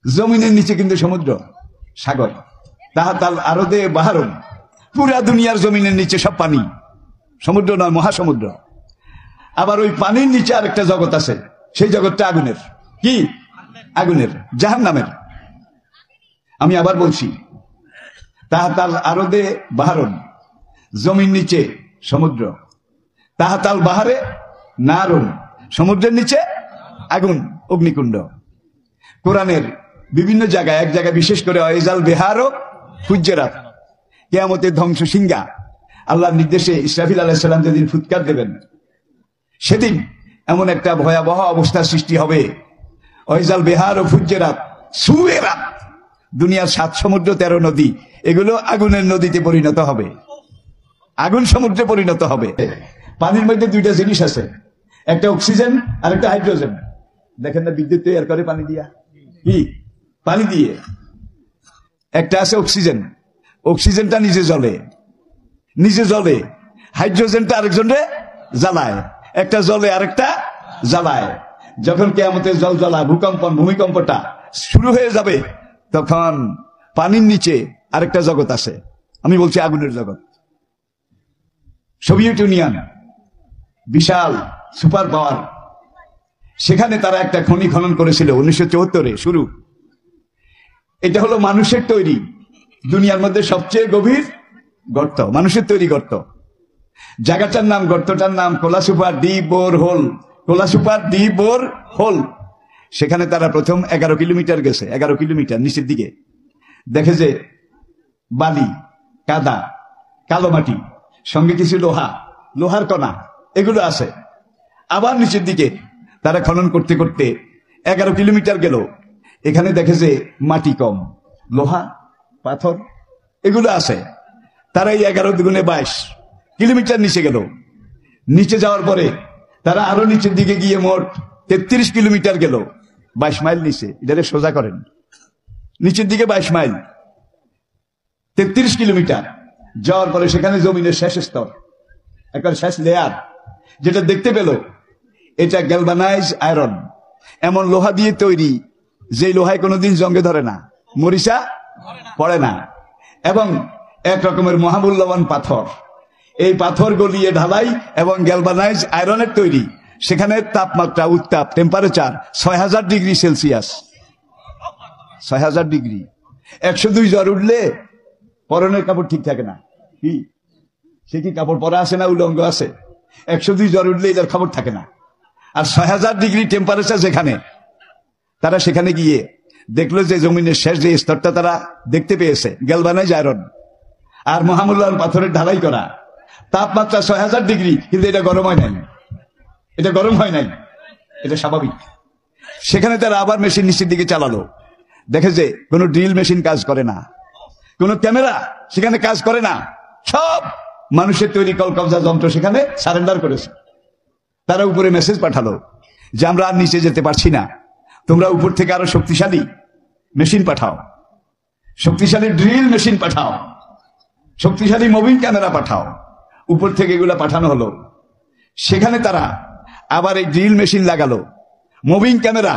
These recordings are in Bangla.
জমিনের নিচে কিন্তু সমুদ্র, সাগর। তাহাতাল আরদে বাহারুন, পুরা দুনিয়ার জমিনের নিচে সব পানি, সমুদ্র নয়, মহাসমুদ্র। আবার ওই পানির নিচে আরেকটা জগৎ আছে, সেই জগৎটা আগুনের। কি? আগুনের, জাহান্নামের। আমি আবার বলছি, তাহাতাল আরদে বাহারুন, জমির নিচে সমুদ্র, তাহাতাল বাহারে নারুন, সমুদ্রের নিচে আগুন, অগ্নিকুণ্ড। কোরআনের বিভিন্ন জায়গায়, এক জায়গায় বিশেষ করে ওয়াইজাল বিহারও ফুজ্জিরাত, কিয়ামতের ধ্বংস সিংহা, আল্লাহর নির্দেশে ইসরাফিল আলাইহিস সালাম যেদিন ফুৎকার দেবেন, সেদিন এমন একটা ভয়াবহ অবস্থার সৃষ্টি হবে। ওয়াইজাল বিহারও ফুজ্জিরাত সুয়েরাত, দুনিয়ার 7 সমুদ্র 13 নদী, এগুলো আগুনের নদীতে পরিণত হবে, আগুন সমুদ্রে পরিণত হবে। পানির মধ্যে দুইটা জিনিস আছে, একটা অক্সিজেন আর একটা হাইড্রোজেন। দেখেন না, বিদ্যুৎ তৈরি করে পানি দিয়া, কি পানি দিয়ে। একটা আছে অক্সিজেন, অক্সিজেনটা নিজে জ্বলে, হাইড্রোজেনটা আরেকজনে জ্বালায়, একটা জ্বলে আরেকটা জ্বালায়। যখন কিয়ামতের জলজলা, ভূমিকম্পটা শুরু হয়ে যাবে, তখন পানির নিচে আরেকটা জগৎ আছে, আমি বলছি আগুনের জগৎ। সোভিয়েত ইউনিয়ন বিশাল সুপার পাওয়ার, সেখানে তারা একটা খনি খনন করেছিল 1974-এ শুরু। এটা হলো মানুষের তৈরি দুনিয়ার মধ্যে সবচেয়ে গভীর গর্ত, মানুষের তৈরি গর্ত। জায়গাটার নাম, গর্তটার নাম Kola Superdeep Borehole, Kola Superdeep Borehole. সেখানে তারা প্রথম 11 কিলোমিটার গেছে, 11 কিলোমিটার নিচের দিকে। দেখে যে বালি, কাদা, কালো মাটি, সঙ্গে কিছু লোহার কণা, এগুলো আছে। আবার নিচের দিকে তারা খনন করতে করতে 11 কিলোমিটার গেল, এখানে দেখে যে মাটি কম, লোহা, পাথর এগুলো আছে। তারা এই 11 দুগুণে 22 কিলোমিটার নিচে গেল। নিচে যাওয়ার পরে তারা আরো নিচের দিকে গিয়ে মোট 33 কিলোমিটার গেল, 22 মাইল নিচে। এটারে সোজা করেন, নিচের দিকে 22 মাইল, 33 কিলোমিটার যাওয়ার পরে সেখানে জমিনের শেষ স্তর, একটা শেষ লেয়ার, যেটা দেখতে পেল এটা গ্যালভানাইজ আয়রন, এমন লোহা দিয়ে তৈরি যে লোহায় কোনোদিন জঙ্গে ধরে না, মরিচা পড়ে না, এবং এক রকমের মহামূল্যবান পাথর। এই পাথর গলিয়ে ঢালাই এবং গ্যালভানাইজ আয়রনের তৈরি। সেখানে তাপমাত্রা, উত্তাপ, টেম্পারেচার 6000 ডিগ্রি সেলসিয়াস, 6000 ডিগ্রি। 102 জ্বর উঠলে পরনের কাপড় ঠিক থাকে না, কি সে কি কাপড় পরা আছে না উলঙ্গ আছে? 102 জ্বর উঠলে এটার খবর থাকে না। আর 6000 ডিগ্রি টেম্পারেচার যেখানে, তারা সেখানে গিয়ে দেখলো যে জমিনের শেষ যে স্তরটা তারা দেখতে পেয়েছে, গ্যালভানাইজ আয়রন আর মহামূল্যবান পাথরের ঢালাই করা। তাপমাত্রা 6000 ডিগ্রি, কিন্তু এটা গরম হয় নাই, এটা স্বাভাবিক। সেখানে তারা আবার মেশিন নিচের দিকে চালালো, দেখে যে কোনো ড্রিল মেশিন কাজ করে না, কোনো ক্যামেরা সেখানে কাজ করে না, সব মানুষের তৈরি কলকবজা যন্ত্র সেখানে সারেন্ডার করেছে। তারা উপরে মেসেজ পাঠালো যে আমরা আর নিচে যেতে পারছি না, তোমরা উপর থেকে আরো শক্তিশালী মেশিন পাঠাও, শক্তিশালী ড্রিল মেশিন পাঠাও, শক্তিশালী মুভিং ক্যামেরা পাঠাও। উপর থেকে এগুলা পাঠানো হলো। সেখানে তারা আবার এই ড্রিল মেশিন লাগালো, মুভিং ক্যামেরা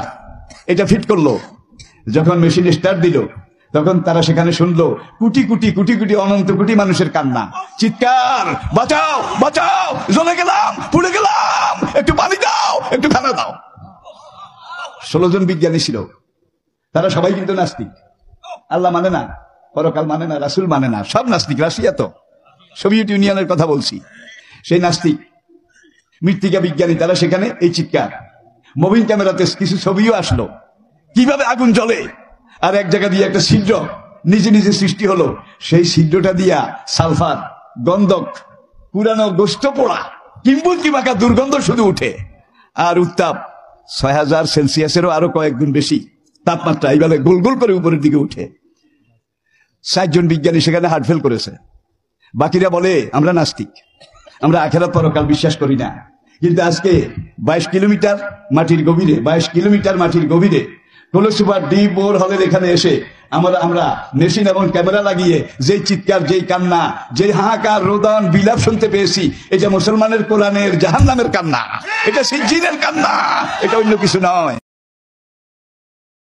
এটা ফিট করলো। যখন মেশিন স্টার্ট দিল, তখন তারা সেখানে শুনলো কোটি কোটি কোটি কোটি অনন্ত কোটি মানুষের কান্না, চিৎকার, বাঁচাও বাঁচাও, জ্বলে গেলাম, পুড়ে গেলাম, একটু পানি দাও, একটু খানা দাও। 16 জন বিজ্ঞানী ছিল, তারা সবাই কিন্তু নাস্তিক, আল্লাহ মানে না, পরকাল মানে না, রাসূল মানে না, সব নাস্তিক। রাশিয়া তো, সোভিয়েত ইউনিয়নের কথা বলছি, সেই নাস্তিক মৃত্তিকা বিজ্ঞানী, তারা সেখানে এই চিৎকার। মুভিং ক্যামেরাতে কিছু ছবিও আসলো, কিভাবে আগুন জ্বলে। আর এক জায়গা দিয়ে একটা ছিদ্র নিজে নিজে সৃষ্টি হলো, সেই ছিদ্রটা দিয়া সালফার, গন্ধক, পুরানো গোস্ত পোড়া, কিম্বুতি মাখা দুর্গন্ধ শুধু উঠে। আর উত্তাপ 6000 সেলসিয়াসেরও আরো কয়েক গুণ বেশি তাপমাত্রা এইভাবে গোল গোল করে উপরের দিকে উঠে। 60 জন বিজ্ঞানী সেখানে হার্ট ফেল করেছে। বাকিরা বলে আমরা নাস্তিক, আমরা আখেরাত পরকাল বিশ্বাস করি না। কিন্তু আজকে 22 কিলোমিটার মাটির গভীরে, 22 কিলোমিটার মাটির গভীরে কোলা সুপার ডি বোর হলের এখানে এসে আমরা মেশিন এবং ক্যামেরা লাগিয়ে যেই চিৎকার, যেই কান্না, যেই হাহাকার, রোদন, বিলাপ শুনতে পেয়েছি, এটা মুসলমানের কোরআনের জাহান্নামের কান্না, এটা সিজ্জিনের কান্না, এটা অন্য কিছু নয়।